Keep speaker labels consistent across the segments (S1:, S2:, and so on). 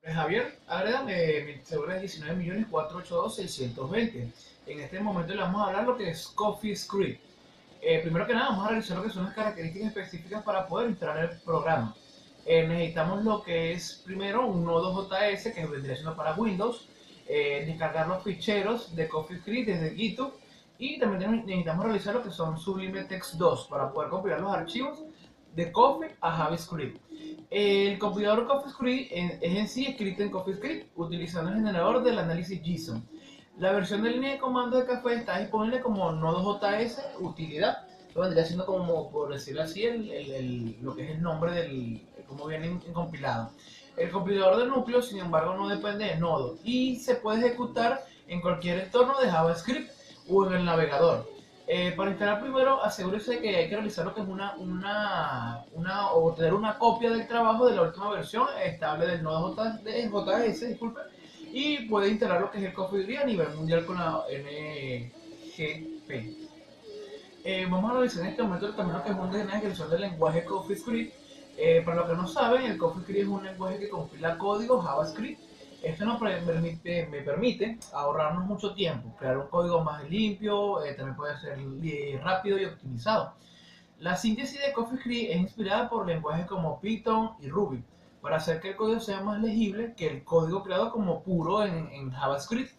S1: Javier, agrégame, mi seguro es 19.482.620. En este momento le vamos a hablar lo que es CoffeeScript. Primero que nada, vamos a revisar lo que son las características específicas para poder instalar el programa. Necesitamos lo que es primero un nodo JS que vendría siendo para Windows, descargar los ficheros de CoffeeScript desde GitHub y también necesitamos realizar lo que son Sublime Text 2 para poder compilar los archivos de Coffee a JavaScript. El compilador CoffeeScript es en sí escrito en CoffeeScript utilizando el generador del análisis JSON. La versión de línea de comando de Café está disponible como Node.js utilidad. Esto vendría siendo como, por decirlo así, lo que es el nombre del, como viene compilado. El compilador de núcleo, sin embargo, no depende de Node y se puede ejecutar en cualquier entorno de JavaScript o en el navegador. Para instalar primero, asegúrese que hay que realizar lo que es o tener una copia del trabajo de la última versión estable del nodo JS, disculpe, y puede instalar lo que es el CoffeeScript a nivel mundial con la NGP. Vamos a revisar en este momento también lo que es una descripción del lenguaje CoffeeScript. Para los que no saben, el CoffeeScript es un lenguaje que compila código JavaScript. Esto me permite ahorrarnos mucho tiempo, crear un código más limpio, también puede ser rápido y optimizado. La síntesis de CoffeeScript es inspirada por lenguajes como Python y Ruby, para hacer que el código sea más legible que el código creado como puro en JavaScript.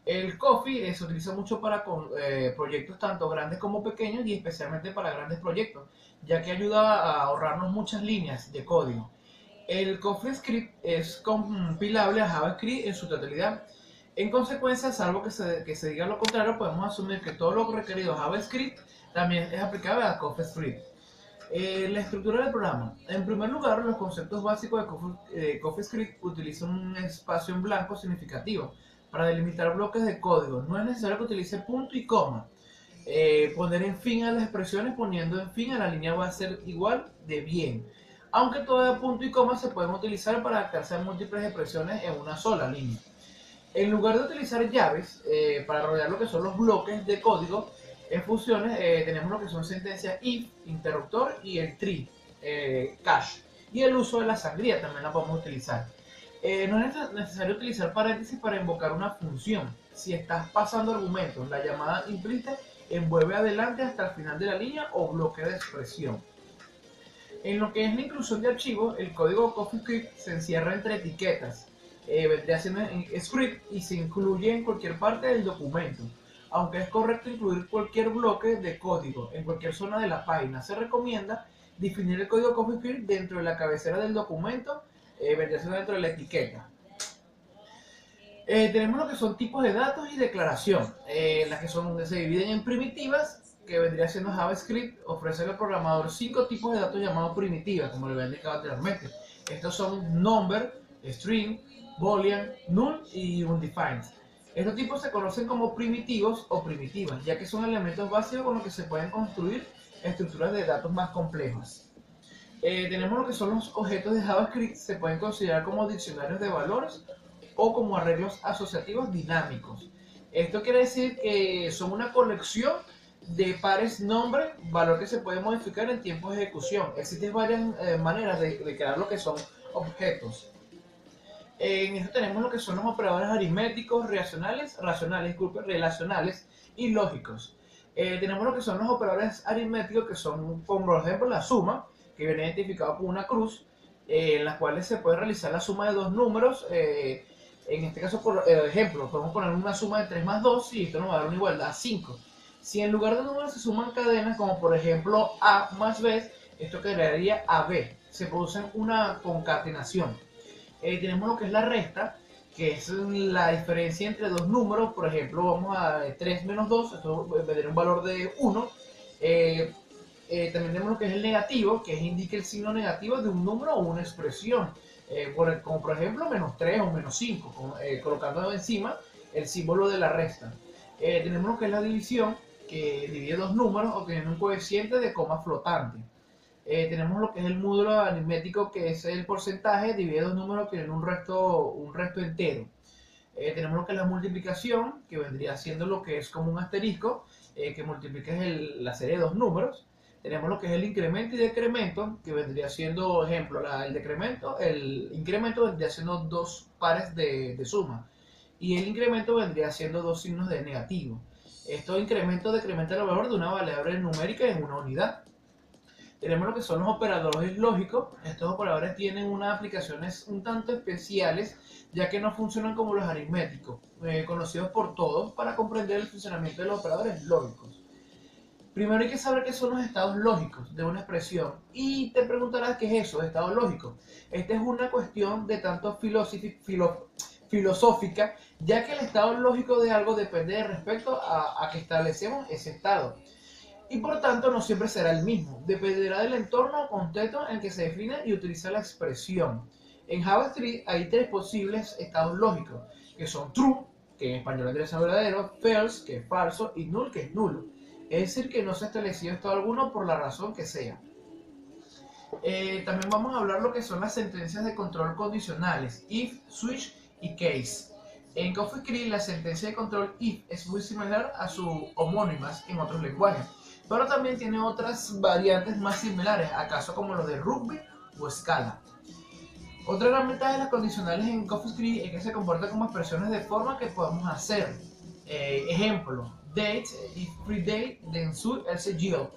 S1: El Coffee se utiliza mucho para proyectos tanto grandes como pequeños y especialmente para grandes proyectos, ya que ayuda a ahorrarnos muchas líneas de código. El CoffeeScript es compilable a JavaScript en su totalidad. En consecuencia, salvo que se diga lo contrario, podemos asumir que todo lo requerido a JavaScript también es aplicable a CoffeeScript. La estructura del programa. En primer lugar, los conceptos básicos de CoffeeScript utilizan un espacio en blanco significativo para delimitar bloques de código. No es necesario que utilice punto y coma. Poner en fin a las expresiones poniendo en fin a la línea va a ser igual de bien. Aunque todo punto y coma se pueden utilizar para adaptarse a múltiples expresiones en una sola línea. En lugar de utilizar llaves para rodear lo que son los bloques de código, en funciones tenemos lo que son sentencias if, interruptor y el tree, cache. Y el uso de la sangría también la podemos utilizar. No es necesario utilizar paréntesis para invocar una función. Si estás pasando argumentos, la llamada implícita envuelve adelante hasta el final de la línea o bloque de expresión. En lo que es la inclusión de archivos, el código CoffeeScript se encierra entre etiquetas, vendría siendo en script y se incluye en cualquier parte del documento. Aunque es correcto incluir cualquier bloque de código en cualquier zona de la página, se recomienda definir el código CoffeeScript dentro de la cabecera del documento, vendría siendo dentro de la etiqueta. Tenemos lo que son tipos de datos y declaración, las que se dividen en primitivas, que vendría siendo JavaScript, ofrece al programador 5 tipos de datos llamados primitivas, como le había indicado anteriormente. Estos son number, string, boolean, null y undefined. Estos tipos se conocen como primitivos o primitivas, ya que son elementos básicos con los que se pueden construir estructuras de datos más complejas. Tenemos lo que son los objetos de JavaScript, se pueden considerar como diccionarios de valores o como arreglos asociativos dinámicos. Esto quiere decir que son una colección de pares nombre, valor que se puede modificar en tiempo de ejecución. Existen varias maneras de crear lo que son objetos. En esto tenemos lo que son los operadores aritméticos, relacionales y lógicos. Tenemos lo que son los operadores aritméticos, que son, por ejemplo, la suma, que viene identificado con una cruz, en las cuales se puede realizar la suma de dos números. En este caso, por ejemplo, podemos poner una suma de 3 más 2 y esto nos va a dar una igualdad a 5. Si en lugar de números se suman cadenas, como por ejemplo A más B, esto quedaría AB. Se produce una concatenación. Tenemos lo que es la resta, que es la diferencia entre dos números. Por ejemplo, vamos a 3 menos 2, esto va a tener un valor de 1. También tenemos lo que es el negativo, que indica el signo negativo de un número o una expresión. Como por ejemplo menos 3 o menos 5, colocando encima el símbolo de la resta. Tenemos lo que es la división, que divide dos números obteniendo un coeficiente de coma flotante. Tenemos lo que es el módulo aritmético, que es el porcentaje, divide dos números que tienen un resto entero. Tenemos lo que es la multiplicación, que vendría siendo lo que es como un asterisco, que multiplica la serie de dos números. Tenemos lo que es el incremento y decremento, que vendría siendo, ejemplo, el incremento vendría siendo dos pares de suma y el incremento vendría siendo dos signos de negativo. Estos incrementos decrementan el valor de una variable numérica en una unidad. Tenemos lo que son los operadores lógicos. Estos operadores tienen unas aplicaciones un tanto especiales, ya que no funcionan como los aritméticos, conocidos por todos para comprender el funcionamiento de los operadores lógicos. Primero hay que saber qué son los estados lógicos de una expresión. Y te preguntarás qué es eso, estado lógico. Esta es una cuestión de tanto filosófica, ya que el estado lógico de algo depende de respecto a que establecemos ese estado. Y por tanto no siempre será el mismo. Dependerá del entorno o contexto en que se define y utiliza la expresión. En JavaScript hay tres posibles estados lógicos, que son true, que en español vendría a ser verdadero, false, que es falso, y null, que es nulo. Es decir, que no se ha establecido estado alguno por la razón que sea. También vamos a hablar lo que son las sentencias de control condicionales, if, switch y case. En CoffeeScript la sentencia de control if es muy similar a sus homónimas en otros lenguajes, pero también tiene otras variantes más similares, acaso como los de Ruby o Scala. Otra gran ventaja de las condicionales en CoffeeScript es que se comportan como expresiones de forma que podemos hacer. Ejemplo, date, if predate, then should, else yield,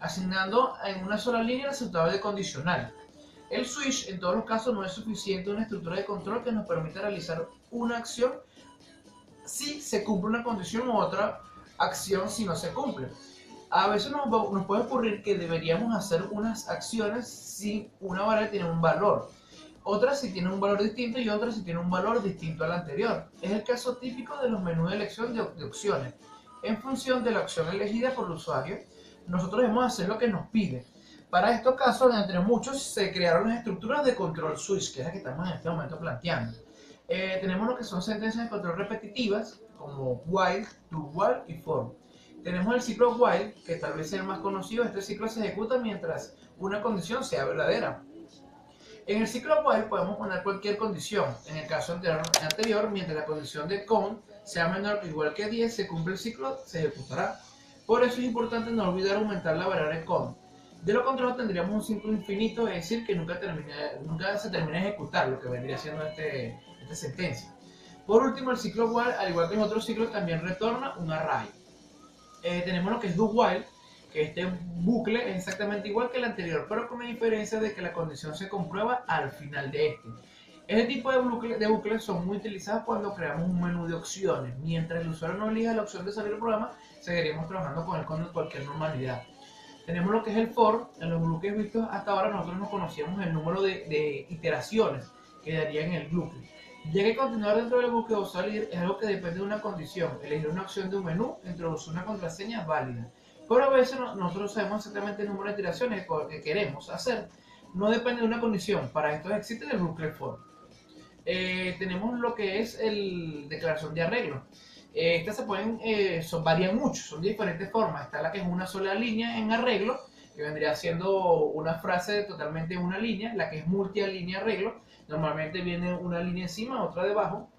S1: asignando en una sola línea el resultado de condicional. El switch en todos los casos no es suficiente una estructura de control que nos permita realizar una acción si se cumple una condición u otra acción si no se cumple. A veces nos puede ocurrir que deberíamos hacer unas acciones si una variable tiene un valor, otras si tiene un valor distinto y otras si tiene un valor distinto al anterior. Es el caso típico de los menús de elección de opciones. En función de la opción elegida por el usuario, nosotros debemos hacer lo que nos pide. Para estos casos, entre muchos, se crearon las estructuras de control switch, que es la que estamos en este momento planteando. Tenemos lo que son sentencias de control repetitivas, como while, do while y for. Tenemos el ciclo while, que tal vez sea el más conocido. Este ciclo se ejecuta mientras una condición sea verdadera. En el ciclo while podemos poner cualquier condición. En el caso anterior, mientras la condición de count sea menor o igual que 10, se cumple el ciclo, se ejecutará. Por eso es importante no olvidar aumentar la variable count. De lo contrario tendríamos un ciclo infinito, es decir, que nunca se termina de ejecutar lo que vendría siendo esta sentencia. Por último, el ciclo while, al igual que en otros ciclos, también retorna un array. Tenemos lo que es do while, que este bucle es exactamente igual que el anterior, pero con la diferencia de que la condición se comprueba al final de este. Este tipo de bucles son muy utilizados cuando creamos un menú de opciones. Mientras el usuario no elija la opción de salir del programa, seguiremos trabajando con él con cualquier normalidad. Tenemos lo que es el for. En los bucles vistos hasta ahora nosotros no conocíamos el número de iteraciones que daría en el bucle. Ya que continuar dentro del bucle o salir es algo que depende de una condición, elegir una opción de un menú, introducir una contraseña válida. Pero a veces nosotros sabemos exactamente el número de iteraciones que queremos hacer. No depende de una condición. Para esto existe el bucle for. Tenemos lo que es el declaración de arreglo. Estas varían mucho, son de diferentes formas. Está la que es una sola línea en arreglo, que vendría siendo una frase totalmente una línea. La que es multilínea arreglo, normalmente viene una línea encima, otra debajo.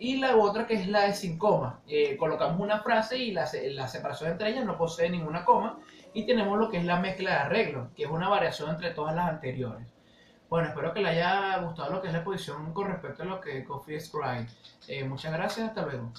S1: Y la otra que es la de sin coma. Colocamos una frase y la separación entre ellas no posee ninguna coma. Y tenemos lo que es la mezcla de arreglo, que es una variación entre todas las anteriores. Bueno, espero que le haya gustado lo que es la exposición con respecto a lo que es CoffeeScript. Muchas gracias, hasta luego.